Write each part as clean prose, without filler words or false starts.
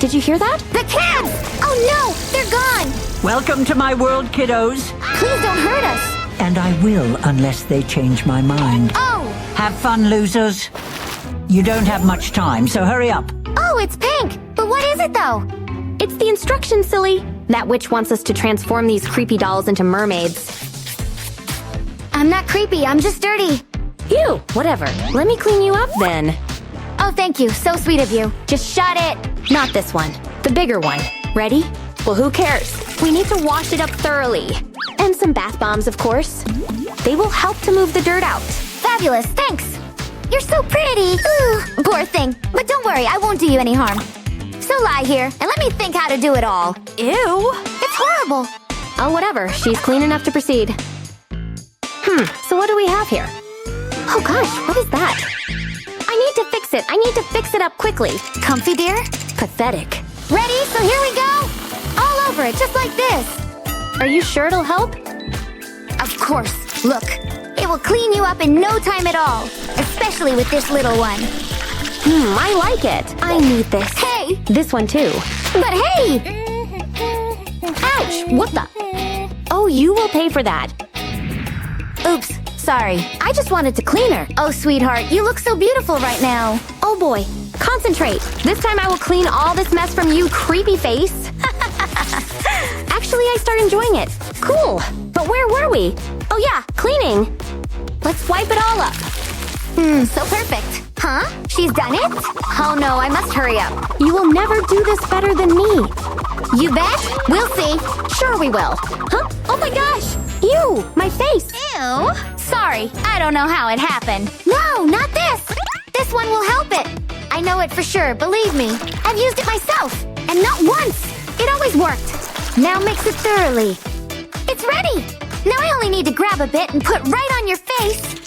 Did you hear that? The cabs! Oh no, they're gone! Welcome to my world, kiddos. Please don't hurt us. And I will unless they change my mind. Oh! Have fun, losers. You don't have much time, so hurry up. Oh, it's pink! But what is it though? It's the instructions, silly. That witch wants us to transform these creepy dolls into mermaids. I'm not creepy, I'm just dirty. Ew, whatever. Let me clean you up then. Oh, thank you, so sweet of you. Just shut it. Not this one. The bigger one. Ready? Well, who cares? We need to wash it up thoroughly. And some bath bombs, of course. They will help to move the dirt out. Fabulous, thanks. You're so pretty. Ooh, poor thing. But don't worry, I won't do you any harm. So lie here, and let me think how to do it all. Ew. It's horrible. Oh, whatever. She's clean enough to proceed. So what do we have here? Oh gosh, what is that? I need to fix it. I need to fix it up quickly. Comfy, dear? Pathetic. Ready? So here we go. All over it, just like this. Are you sure it'll help? Of course. Look, it will clean you up in no time at all. Especially with this little one. I like it. I need this. Hey! This one too. But hey! Ouch! What the? Oh, you will pay for that. Oops, sorry. I just wanted to clean her. Oh, sweetheart, you look so beautiful right now. Oh boy. Concentrate. This time I will clean all this mess from you, creepy face. Actually, I start enjoying it. Cool. But where were we? Oh yeah, cleaning. Let's wipe it all up. So perfect. Huh? She's done it? Oh no, I must hurry up. You will never do this better than me. You bet? We'll see. Sure we will. Huh? Oh my gosh! Ew! My face! Ew. Sorry, I don't know how it happened. No, not this! This one will help it. I know it for sure, believe me. I've used it myself. And not once. It always worked. Now mix it thoroughly. It's ready! Now I only need to grab a bit and put right on your face.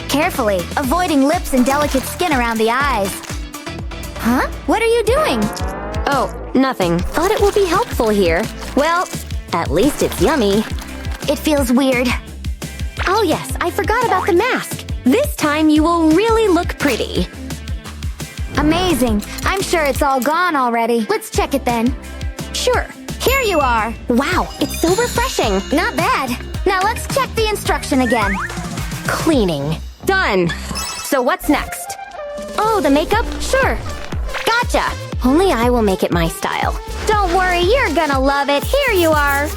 Carefully, avoiding lips and delicate skin around the eyes. Huh? What are you doing? Oh, nothing. Thought it would be helpful here. Well, at least it's yummy. It feels weird. Oh yes, I forgot about the mask. This time you will really look pretty. Amazing. I'm sure it's all gone already. Let's check it then. Sure. Here you are. Wow, it's so refreshing. Not bad. Now let's check the instruction again. Cleaning. Done. So what's next? Oh, the makeup? Sure. Gotcha. Only I will make it my style. Don't worry, you're gonna love it. Here you are.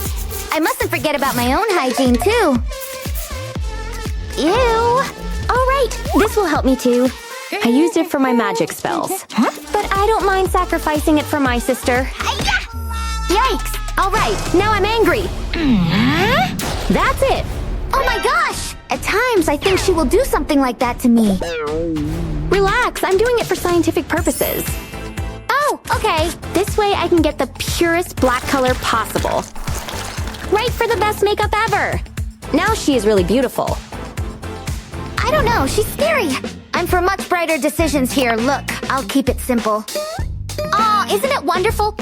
I mustn't forget about my own hygiene, too. Ew. All right, this will help me too. I used it for my magic spells. But I don't mind sacrificing it for my sister. Yikes! All right, now I'm angry. That's it. Oh my gosh! At times, I think she will do something like that to me. Relax, I'm doing it for scientific purposes. Oh, okay. This way I can get the purest black color possible. Right for the best makeup ever. Now she is really beautiful. I don't know, she's scary. I'm for much brighter decisions here. Look, I'll keep it simple. Aw, isn't it wonderful?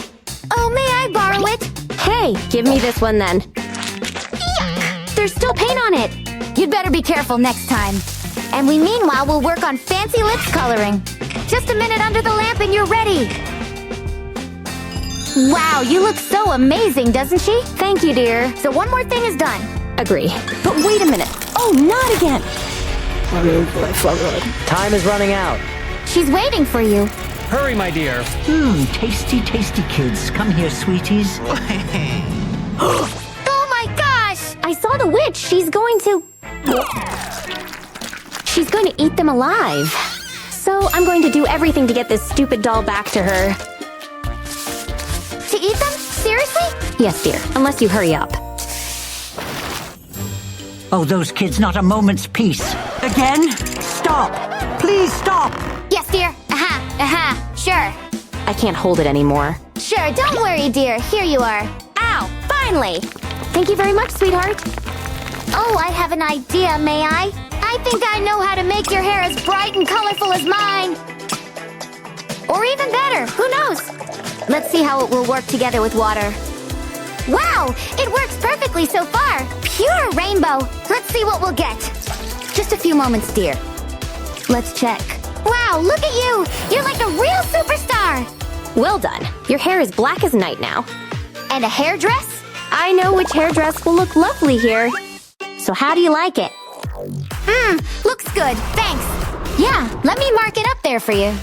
Oh, may I borrow it? Hey, give me this one then. Yuck. There's still paint on it. You'd better be careful next time. And we meanwhile will work on fancy lips coloring. Just a minute under the lamp and you're ready. Wow, you look so amazing, doesn't she? Thank you, dear. So one more thing is done. Agree. But wait a minute. Oh, not again. Time is running out. She's waiting for you. Hurry, my dear. Tasty, tasty kids. Come here, sweeties. Oh my gosh! I saw the witch. She's going to eat them alive. So I'm going to do everything to get this stupid doll back to her. To eat them? Seriously? Yes, dear. Unless you hurry up. Oh, those kids, not a moment's peace. Again? Stop! Please stop! Yes, dear. Sure. I can't hold it anymore. Sure, don't worry, dear. Here you are. Ow! Finally! Thank you very much, sweetheart. Oh, I have an idea, may I? I think I know how to make your hair as bright and colorful as mine. Or even better, who knows? Let's see how it will work together with water. Wow, it works perfectly so far. Pure rainbow. Let's see what we'll get. Just a few moments, dear. Let's check. Wow, look at you. You're like a real superstar. Well done. Your hair is black as night now. And a hairdress? I know which hairdress will look lovely here. So how do you like it? Looks good, thanks. Yeah, let me mark it up there for you.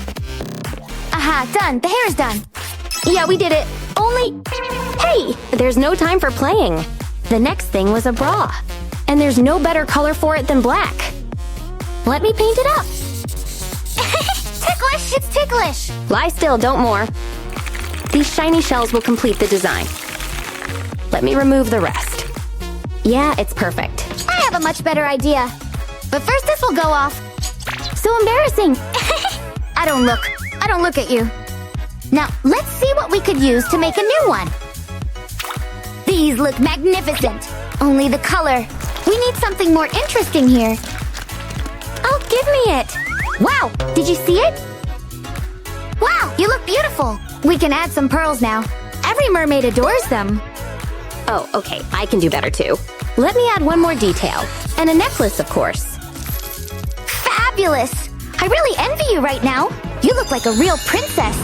Aha, done, the hair's done. Yeah, we did it. Only... Hey, there's no time for playing. The next thing was a bra. And there's no better color for it than black. Let me paint it up. Ticklish, it's ticklish. Lie still, don't more. These shiny shells will complete the design. Let me remove the rest. Yeah, it's perfect. I have a much better idea. But first this will go off. So embarrassing. I don't look at you. Now, let's see what we could use to make a new one. These look magnificent. Only the color. We need something more interesting here. Oh, give me it. Wow, did you see it? Wow, you look beautiful. We can add some pearls now. Every mermaid adores them. Oh, okay, I can do better too. Let me add one more detail. And a necklace, of course. Fabulous! I really envy you right now. You look like a real princess.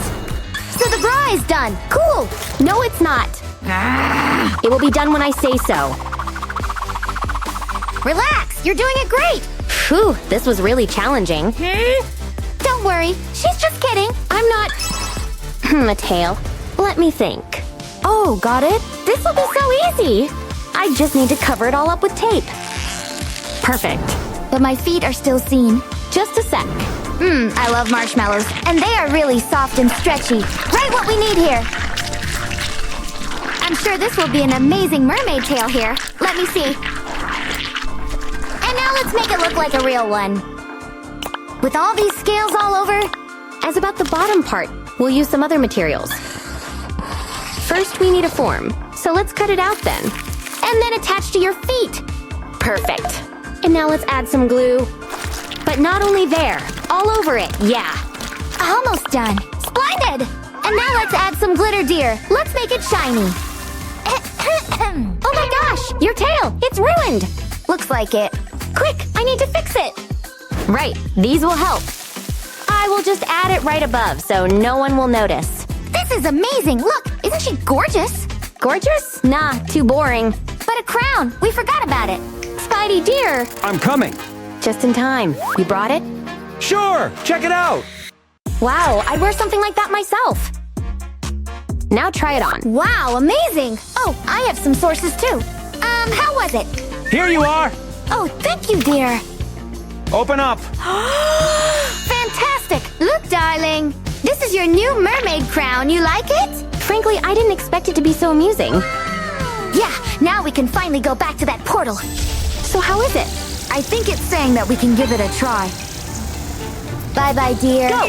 So the bra is done. Cool. No, it's not. It will be done when I say so. Relax, you're doing it great. Phew, this was really challenging. Don't worry, she's just kidding. I'm not... a tail. Let me think. Oh, got it? This will be so easy. I just need to cover it all up with tape. Perfect. But my feet are still seen. Just a sec. I love marshmallows, and they are really soft and stretchy. Right what we need here. I'm sure this will be an amazing mermaid tail here. Let me see. And now let's make it look like a real one. With all these scales all over. As about the bottom part, we'll use some other materials. First, we need a form. So let's cut it out then. And then attach to your feet. Perfect. And now let's add some glue. But not only there, all over it, yeah. Almost done. Splendid! And now let's add some glitter, dear. Let's make it shiny. Oh my gosh, your tail, it's ruined. Looks like it. Quick, I need to fix it. Right, these will help. I will just add it right above so no one will notice. This is amazing. Look, isn't she gorgeous? Gorgeous? Nah, too boring. But a crown, we forgot about it. Spidey dear. I'm coming. Just in time. You brought it? Sure, check it out. Wow, I'd wear something like that myself. Now try it on. Wow, amazing! Oh, I have some sources too. How was it? Here you are. Oh, thank you, dear. Open up. Fantastic! Look, darling. This is your new mermaid crown. You like it? Frankly, I didn't expect it to be so amusing. Yeah, now we can finally go back to that portal. So how is it? I think it's saying that we can give it a try. Bye-bye, dear. Go!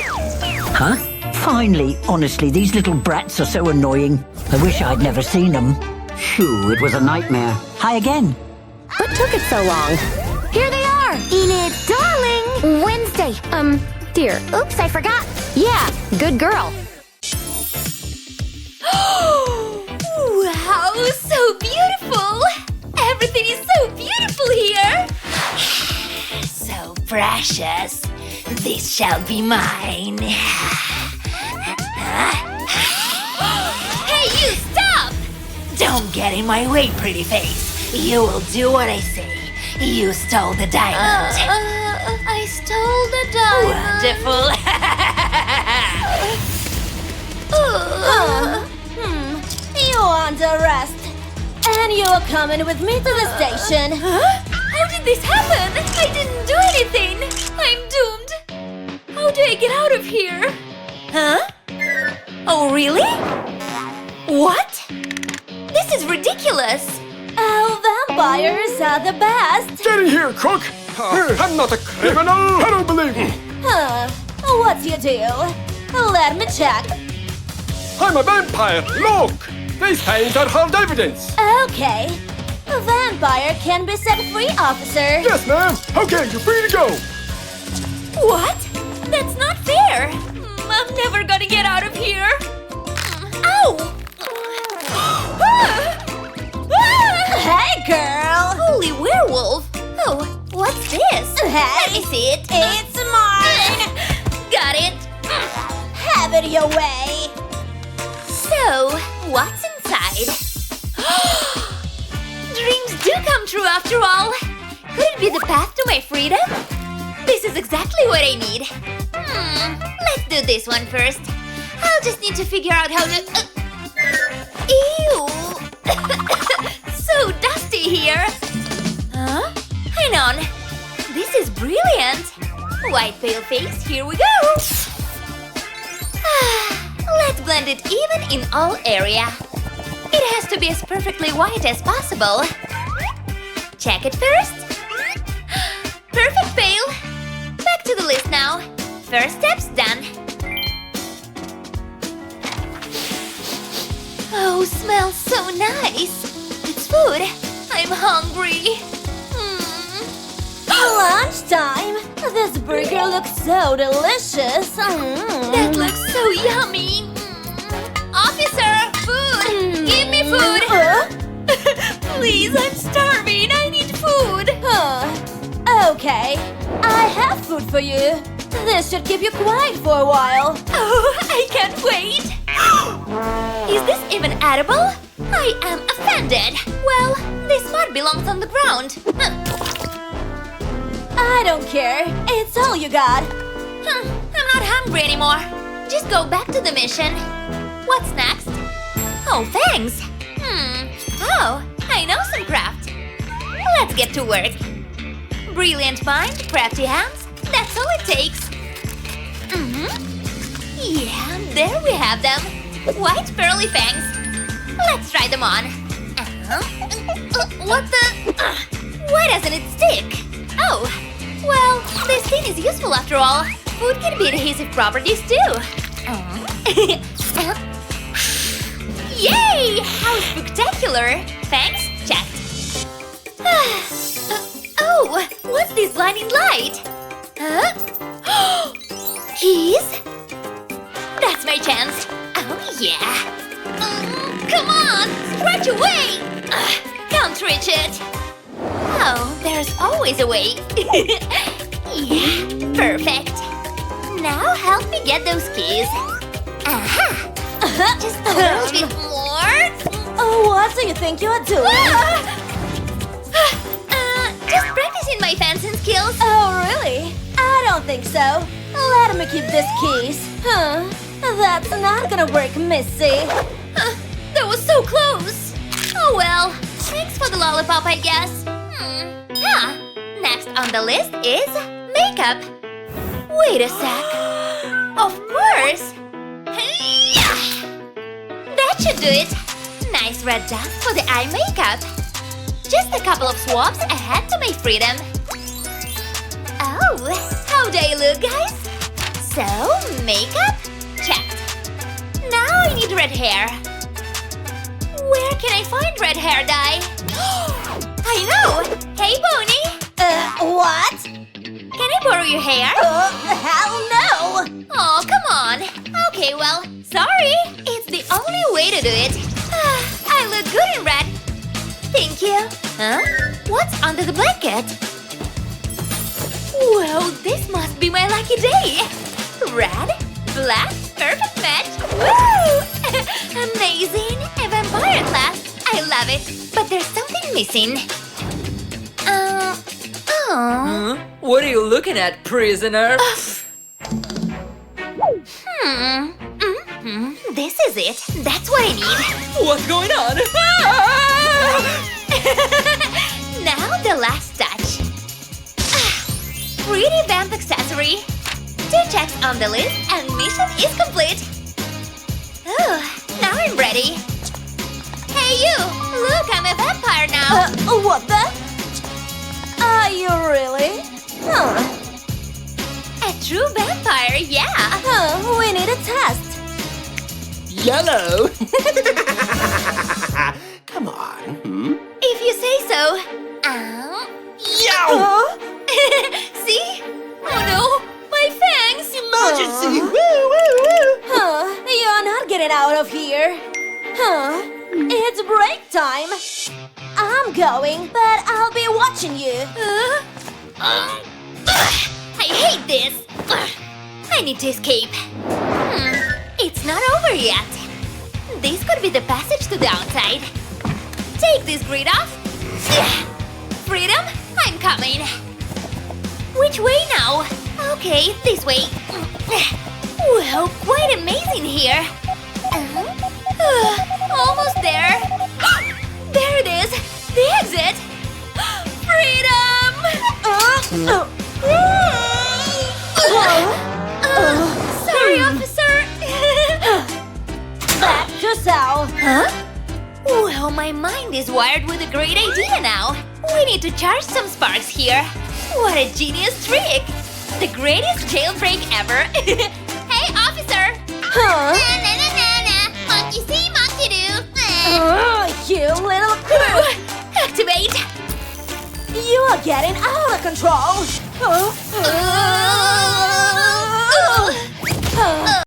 Huh? Finally, honestly, these little brats are so annoying. I wish I'd never seen them. Phew, it was a nightmare. Hi again. What took it so long? Here they are! Enid, darling! Wednesday. Dear. Oops, I forgot. Yeah, good girl. Wow, so beautiful! Everything is so beautiful here! So precious. This shall be mine. Hey, you stop! Don't get in my way, pretty face. You will do what I say. You stole the diamond. I stole the diamond. Wonderful. You're under arrest. And you're coming with me to the station. Huh? How did this happen? I didn't do anything. I'm doomed. How do I get out of here? Huh? Oh, really? What? This is ridiculous. Oh, vampires are the best. Get in here, crook! I'm not a criminal! I don't believe you! What do you do? Let me check. I'm a vampire! Look! These paintings are hard evidence! Okay. A vampire can be set free, officer. Yes, ma'am! Okay, you're free to go! What? That's not fair. I'm never gonna get out of here. Ow! Hey, girl! Holy werewolf! Oh, what's this? Let me see it. It's mine! Got it. Have it your way. So So, what's inside? Dreams do come true after all! Could it be the path to my freedom? This is exactly what I need. Let's do this one first. I'll just need to figure out how to... Ew! So dusty here! Huh? Hang on. This is brilliant! White pale face, here we go! Let's blend it even in all area. It has to be as perfectly white as possible. Check it first. Perfect pale! Back to the list now. First step's done. Oh, smells so nice! It's food! I'm hungry! Lunchtime! This burger looks so delicious! That looks so yummy! Officer! Food! Give me food! Please, I'm starving! I need food! Okay, I have food for you. This should keep you quiet for a while. Oh, I can't wait! Is this even edible? I am offended! Well, this mud belongs on the ground. I don't care. It's all you got. I'm not hungry anymore. Just go back to the mission. What's next? Oh, thanks. Oh, I know some craft. Let's get to work. Brilliant mind, crafty hands. That's all it takes. Yeah, there we have them. White pearly fangs. Let's try them on. What the? Why doesn't it stick? Oh, well, this thing is useful after all. Food can be adhesive properties too. Yay! How spectacular! Thanks, checked. Oh, what's this blinding light? Huh? Keys? That's my chance. Oh yeah. Come on, stretch away! Can't reach it. Oh, there's always a way. Yeah, perfect. Now help me get those keys. Aha! Just a little bit more. Oh, what do you think you're doing? Just practicing my fencing skills. Oh, really? I don't think so. Let me keep these keys. That's not gonna work, Missy. That was so close. Oh well, thanks for the lollipop, I guess. Next on the list is makeup. Wait a sec. Of course. That should do it. Nice red dust for the eye makeup. Just a couple of swabs ahead to my freedom. Oh, how do I look, guys? So, makeup? Checked. Now I need red hair. Where can I find red hair dye? I know! Hey, Pony! What? Can I borrow your hair? Hell no! Oh, come on! Okay, well, sorry! It's the only way to do it. I look good in red. Thank you. Huh? What's under the blanket? Well, this must be my lucky day. Red, black, perfect match. Woo! Amazing! A vampire at last. I love it. But there's something missing. What are you looking at, prisoner? This is it. That's what I need. What's going on? Now the last touch. Pretty vamp accessory. 2 checks on the list and mission is complete. Oh, now I'm ready. Hey you! Look, I'm a vampire now. What the? Are you really? A true vampire, yeah. We need a test. Yellow! Come on. If you say so. Yow! See? Oh no, my fangs! Emergency! You're not getting out of here. It's break time. I'm going, but I'll be watching you. I hate this. I need to escape. It's not over yet. this could be the passage to the outside. Take this grid off. Freedom, I'm coming. Which way now? Okay, this way. Well, quite amazing here. Almost there. There it is, the exit. Freedom! Sorry, officer. Back to cell. Huh? Well, my mind is wired with a great idea now. We need to charge some sparks here. What a genius trick! The greatest jailbreak ever. Hey, officer! Huh? Monkey see, monkey do. You little... Activate! You are getting out of control.